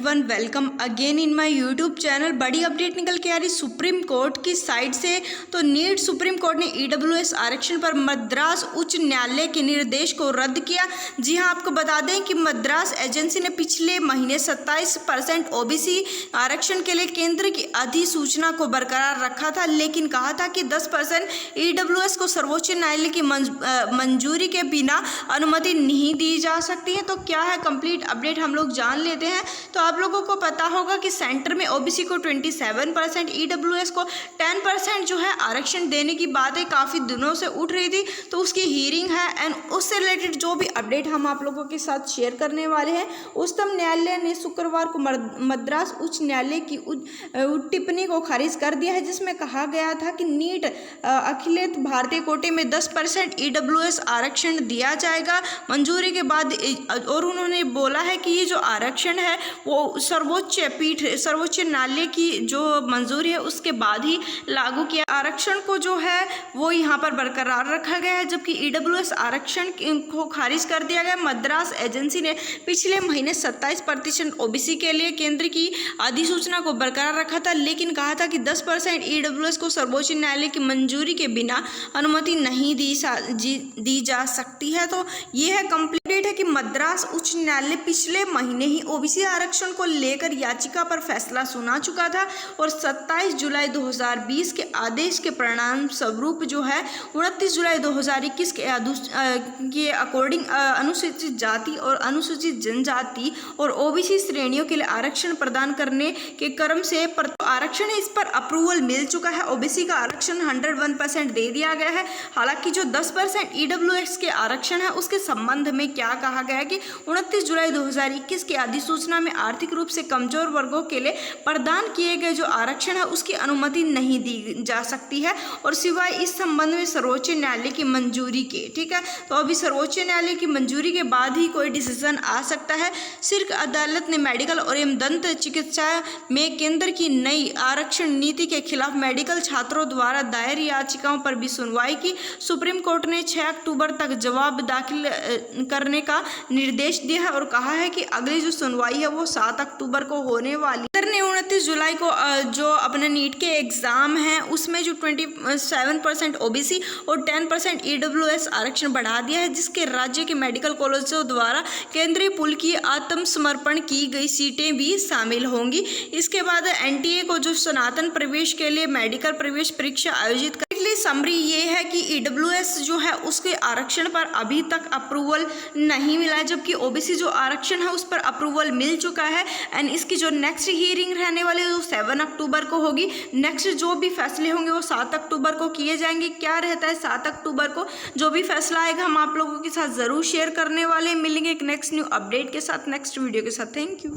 Everyone, welcome again in my YouTube channel. बड़ी update निकल के आ रही सुप्रीम कोर्ट की साइड से। तो नीट सुप्रीम कोर्ट ने ईडब्ल्यूएस आरक्षण पर मद्रास उच्च न्यायालय के निर्देश को रद्द किया। जी हां, आपको बता दें कि मद्रास एजेंसी ने पिछले महीने 27% ओबीसी आरक्षण के लिए केंद्र की अधिसूचना को बरकरार रखा था, लेकिन कहा था कि 10% ईडब्ल्यूएस को सर्वोच्च न्यायालय की मंजूरी के बिना अनुमति नहीं दी जा सकती है। तो क्या है कंप्लीट अपडेट हम लोग जान लेते हैं। तो आप लोगों को पता होगा कि सेंटर में ओबीसी को 27%, ईडब्ल्यूएस को 10% जो है आरक्षण देने की बातें काफ़ी दिनों से उठ रही थी। तो उसकी हियरिंग है एंड उससे रिलेटेड जो भी अपडेट हम आप लोगों के साथ शेयर करने वाले हैं। उच्चतम न्यायालय ने शुक्रवार को मद्रास उच्च न्यायालय की टिप्पणी को खारिज कर दिया है, जिसमें कहा गया था कि नीट अखिलेश भारतीय कोटे में 10% ईडब्ल्यूएस आरक्षण दिया जाएगा मंजूरी के बाद। और उन्होंने बोला है कि ये जो आरक्षण है वो सर्वोच्च न्यायालय की जो मंजूरी है उसके बाद ही लागू किया। आरक्षण को जो है वो यहाँ पर बरकरार रखा गया है, जबकि ईडब्ल्यूएस आरक्षण को खारिज कर दिया गया। मद्रास एजेंसी ने पिछले महीने 27% ओबीसी के लिए केंद्र की अधिसूचना को बरकरार रखा था, लेकिन कहा था कि 10% ईडब्ल्यूएस को सर्वोच्च न्यायालय की मंजूरी के बिना अनुमति नहीं दी जा सकती है। तो ये है कंप्लीट है कि मद्रास उच्च न्यायालय पिछले महीने ही ओबीसी आरक्षण को लेकर याचिका पर फैसला सुना चुका था और 27 जुलाई 2020 के आदेश के परिणाम स्वरूप जो है 29 जुलाई 2021 के अकॉर्डिंग अनुसूचित जाति और अनुसूचित जनजाति और ओबीसी श्रेणियों के लिए आरक्षण प्रदान करने के क्रम से आरक्षण है, इस पर अप्रूवल मिल चुका है। ओबीसी का आरक्षण 101% दे दिया गया है। हालांकि जो 10% ईडब्ल्यूएस के आरक्षण है उसके संबंध में क्या कहा गया है कि 29 जुलाई 2021 की अधिसूचना में आर्थिक रूप से कमजोर वर्गों के लिए प्रदान किए गए जो आरक्षण है उसकी अनुमति नहीं दी जा सकती है, और सिवाय इस संबंध में सर्वोच्च न्यायालय की मंजूरी के। ठीक है, तो अभी सर्वोच्च न्यायालय की मंजूरी के बाद ही कोई डिसीजन आ सकता है। शीर्ष अदालत ने मेडिकल और एवं दंत चिकित्सा में केंद्र की नई आरक्षण नीति के खिलाफ मेडिकल छात्रों द्वारा दायर याचिकाओं पर भी सुनवाई की। सुप्रीम कोर्ट ने 6 अक्टूबर तक जवाब दाखिल करने का निर्देश दिया है और कहा है कि अगली जो सुनवाई है वो 7 अक्टूबर को होने वाली है। ने 29 जुलाई को जो अपने नीट के एग्जाम हैं उसमें जो 27% ओबीसी और 10% ईडब्ल्यूएस आरक्षण बढ़ा दिया है, जिसके राज्य के मेडिकल कॉलेजों द्वारा केंद्रीय पूल की आत्मसमर्पण की गई सीटें भी शामिल होंगी। इसके बाद एनटीए को जो सनातन प्रवेश के लिए मेडिकल प्रवेश परीक्षा आयोजित समरी ये है कि ईडब्ल्यूएस जो है उसके आरक्षण पर अभी तक अप्रूवल नहीं मिला है, जबकि ओबीसी जो आरक्षण है उस पर अप्रूवल मिल चुका है। एंड इसकी जो नेक्स्ट हियरिंग रहने वाली है वो 7 अक्टूबर को होगी। नेक्स्ट जो भी फैसले होंगे वो 7 अक्टूबर को किए जाएंगे। क्या रहता है 7 अक्टूबर को जो भी फैसला आएगा हम आप लोगों के साथ ज़रूर शेयर करने वाले हैं। मिलेंगे एक नेक्स्ट न्यू अपडेट के साथ, नेक्स्ट वीडियो के साथ। Thank you.